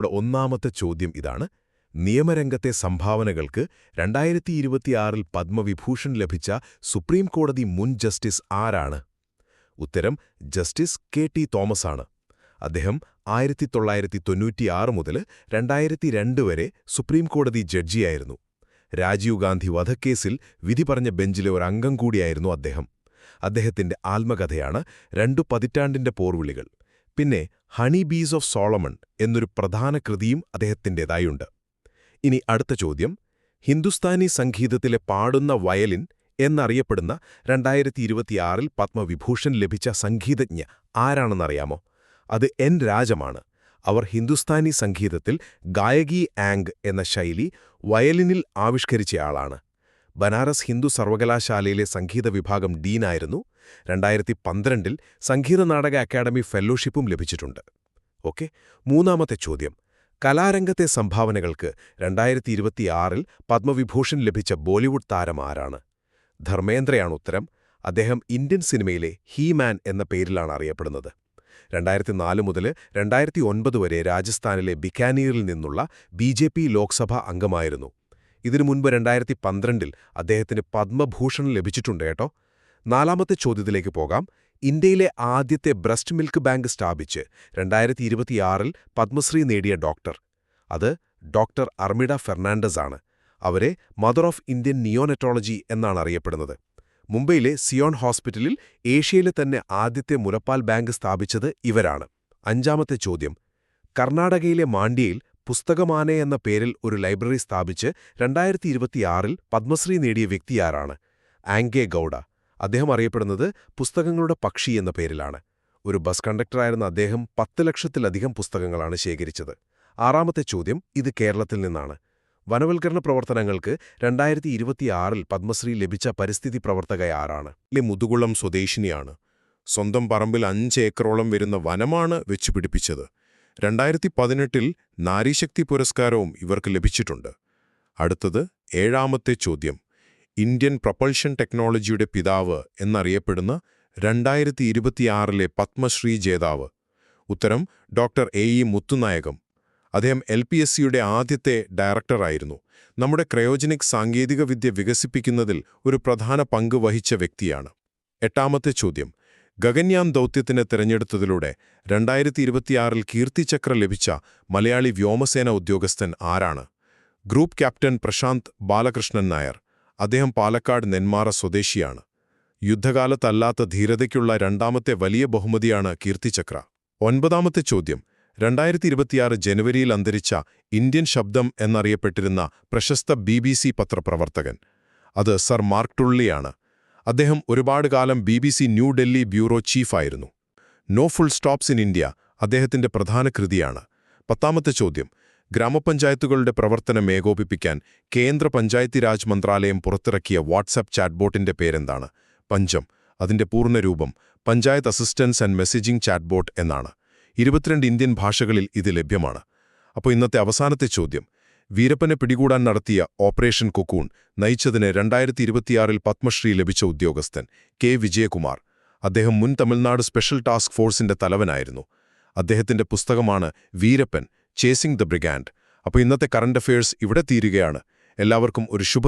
ഇവിടെ ഒന്നാമത്തെ ചോദ്യം ഇതാണ്: നിയമരംഗത്തെ സംഭാവനകൾക്ക് 2026-ൽ പദ്മവിഭൂഷൺ ലഭിച്ച സുപ്രീം കോടതി മുൻ ജസ്റ്റിസ് ആരാണ്? ഉത്തരം ജസ്റ്റിസ് കെ.ടി. തോമസാണ്. അദ്ദേഹം 1996 മുതൽ 2002 വരെ സുപ്രീം കോടതി ജഡ്ജിയായിരുന്നു. രാജീവ് ഗാന്ധി വധക്കേസിൽ വിധി പറഞ്ഞ ബെഞ്ചിലെ ഒരു അംഗം കൂടിയായിരുന്നു അദ്ദേഹം. അദ്ദേഹത്തിന്റെ ആത്മകഥയാണ് 2 പതിറ്റാണ്ടിന്റെ പോർവിളികൾ. പിന്നെ ഹണി ബീസ് ഓഫ് സോളമൺ എന്നൊരു പ്രധാന കൃതിയും അദ്ദേഹത്തിൻ്റെതായുണ്ട്. ഇനി അടുത്ത ചോദ്യം: ഹിന്ദുസ്ഥാനി സംഗീതത്തിലെ പാടുന്ന വയലിൻ എന്നറിയപ്പെടുന്ന 2026-ൽ പദ്മവിഭൂഷൺ ലഭിച്ച സംഗീതജ്ഞ ആരാണെന്നറിയാമോ? അത് എൻ രാജമാണ്. അവർ ഹിന്ദുസ്ഥാനി സംഗീതത്തിൽ ഗായകി ആംഗ് എന്ന ശൈലി വയലിനിൽ ആവിഷ്കരിച്ചയാളാണ്. ബനാറസ് ഹിന്ദു സർവകലാശാലയിലെ സംഗീത വിഭാഗം ഡീനായിരുന്നു. 2012-ൽ സംഗീത നാടക അക്കാദമി ഫെലോഷിപ്പും ലഭിച്ചിട്ടുണ്ട്. ഓക്കെ, മൂന്നാമത്തെ ചോദ്യം: കലാരംഗത്തെ സംഭാവനകൾക്ക് 2026-ൽ പദ്മവിഭൂഷൺ ലഭിച്ച ബോളിവുഡ് താരം ആരാണ്? ധർമ്മേന്ദ്രയാണ് ഉത്തരം. അദ്ദേഹം ഇന്ത്യൻ സിനിമയിലെ ഹീമാൻ എന്ന പേരിലാണ് അറിയപ്പെടുന്നത്. 2004 മുതൽ 2009 വരെ രാജസ്ഥാനിലെ ബിക്കാനീറിൽ നിന്നുള്ള ബി.ജെ.പി. ലോക്സഭാ അംഗമായിരുന്നു. ഇതിനു മുൻപ് 2012-ൽ അദ്ദേഹത്തിന് പദ്മഭൂഷൺ ലഭിച്ചിട്ടുണ്ട് കേട്ടോ. നാലാമത്തെ ചോദ്യത്തിലേക്ക് പോകാം. ഇന്ത്യയിലെ ആദ്യത്തെ ബ്രസ്റ്റ് മിൽക്ക് ബാങ്ക് സ്ഥാപിച്ച് 2026-ൽ പദ്മശ്രീ നേടിയ ഡോക്ടർ, അത് ഡോക്ടർ അർമിഡ ഫെർണാണ്ടസ് ആണ്. അവരെ മദർ ഓഫ് ഇന്ത്യൻ നിയോനെറ്റോളജി എന്നാണ് അറിയപ്പെടുന്നത്. മുംബൈയിലെ സിയോൺ ഹോസ്പിറ്റലിൽ ഏഷ്യയിലെ തന്നെ ആദ്യത്തെ മുലപ്പാൽ ബാങ്ക് സ്ഥാപിച്ചത് ഇവരാണ്. അഞ്ചാമത്തെ ചോദ്യം: കർണാടകയിലെ മാണ്ഡ്യയിൽ പുസ്തകമാനെ എന്ന പേരിൽ ഒരു ലൈബ്രറി സ്ഥാപിച്ച് 2026-ൽ പദ്മശ്രീ നേടിയ വ്യക്തിയാരാണ്? ആംഗെ ഗൌഡ. അദ്ദേഹം അറിയപ്പെടുന്നത് പുസ്തകങ്ങളുടെ പക്ഷി എന്ന പേരിലാണ്. ഒരു ബസ് കണ്ടക്ടറായിരുന്ന അദ്ദേഹം 10 ലക്ഷത്തിലധികം പുസ്തകങ്ങളാണ് ശേഖരിച്ചത്. ആറാമത്തെ ചോദ്യം ഇത് കേരളത്തിൽ നിന്നാണ്. വനവൽക്കരണ പ്രവർത്തനങ്ങൾക്ക് 2026-ൽ പദ്മശ്രീ ലഭിച്ച പരിസ്ഥിതി പ്രവർത്തകയാരാണ്? മുതുകുളം സ്വദേശിനിയാണ്. സ്വന്തം പറമ്പിൽ 5 ഏക്കറോളം വരുന്ന വനമാണ് വെച്ചുപിടിപ്പിച്ചത്. 2018-ൽ നാരീശക്തി പുരസ്കാരവും ഇവർക്ക് ലഭിച്ചിട്ടുണ്ട്. അടുത്തത് ഏഴാമത്തെ ചോദ്യം: ഇന്ത്യൻ പ്രൊപ്പൽഷൻ ടെക്നോളജിയുടെ പിതാവ് എന്നറിയപ്പെടുന്ന 2026-ലെ പത്മശ്രീ ജേതാവ്. ഉത്തരം ഡോക്ടർ എ.ഇ. മുത്തുനായകം. അദ്ദേഹം LPSCയുടെ ആദ്യത്തെ ഡയറക്ടറായിരുന്നു. നമ്മുടെ ക്രയോജനിക് സാങ്കേതികവിദ്യ വികസിപ്പിക്കുന്നതിൽ ഒരു പ്രധാന പങ്ക് വഹിച്ച വ്യക്തിയാണ്. എട്ടാമത്തെ ചോദ്യം: ഗഗൻയാൻ ദൗത്യത്തിന് തിരഞ്ഞെടുത്തതിലൂടെ 2026-ൽ കീർത്തിചക്ര ലഭിച്ച മലയാളി വ്യോമസേന ഉദ്യോഗസ്ഥൻ ആരാണ്? Group captain Prashanth Balakrishnan Nair. അദ്ദേഹം പാലക്കാട് നെന്മാറ സ്വദേശിയാണ്. യുദ്ധകാലത്തല്ലാത്ത ധീരതയ്ക്കുള്ള രണ്ടാമത്തെ വലിയ ബഹുമതിയാണ് കീർത്തിചക്ര. ഒൻപതാമത്തെ ചോദ്യം: 2026 ജനുവരിയിൽ അന്തരിച്ച ഇന്ത്യൻ ശബ്ദം എന്നറിയപ്പെട്ടിരുന്ന പ്രശസ്ത BBC പത്രപ്രവർത്തകൻ, അത് സർ മാർക്ക് ടുള്ളിയാണ്. അദ്ദേഹം ഒരുപാട് കാലം BBC ന്യൂഡൽഹി ബ്യൂറോ ചീഫായിരുന്നു. No full stops in India അദ്ദേഹത്തിന്റെ പ്രധാന കൃതിയാണ്. പത്താമത്തെ ചോദ്യം: ഗ്രാമപഞ്ചായത്തുകളുടെ പ്രവർത്തനം ഏകോപിപ്പിക്കാൻ കേന്ദ്ര പഞ്ചായത്തി രാജ് മന്ത്രാലയം പുറത്തിറക്കിയ വാട്സാപ്പ് ചാറ്റ്ബോട്ടിന്റെ പേരെന്താണ്? പഞ്ചം. അതിന്റെ പൂർണ്ണരൂപം panchayat assistance and messaging chatbot എന്നാണ്. 22 ഇന്ത്യൻ ഭാഷകളിൽ ഇത് ലഭ്യമാണ്. അപ്പോൾ ഇന്നത്തെ അവസാനത്തെ ചോദ്യം: വീരപ്പനെ പിടികൂടാൻ നടത്തിയ ഓപ്പറേഷൻ കൊക്കൂൺ നയിച്ചതിന് 2026-ൽ പത്മശ്രീ ലഭിച്ച ഉദ്യോഗസ്ഥൻ കെ. വിജയകുമാർ. അദ്ദേഹം മുൻ തമിഴ്നാട് സ്പെഷ്യൽ ടാസ്ക് ഫോഴ്സിന്റെ തലവനായിരുന്നു. അദ്ദേഹത്തിന്റെ പുസ്തകമാണ് വീരപ്പൻ ചേസിംഗ് ദ ബ്രിഗാൻഡ്. അപ്പോൾ ഇന്നത്തെ കറന്റ് അഫയേഴ്സ് ഇവിടെ തീരുകയാണ്. എല്ലാവർക്കും ഒരു ശുഭ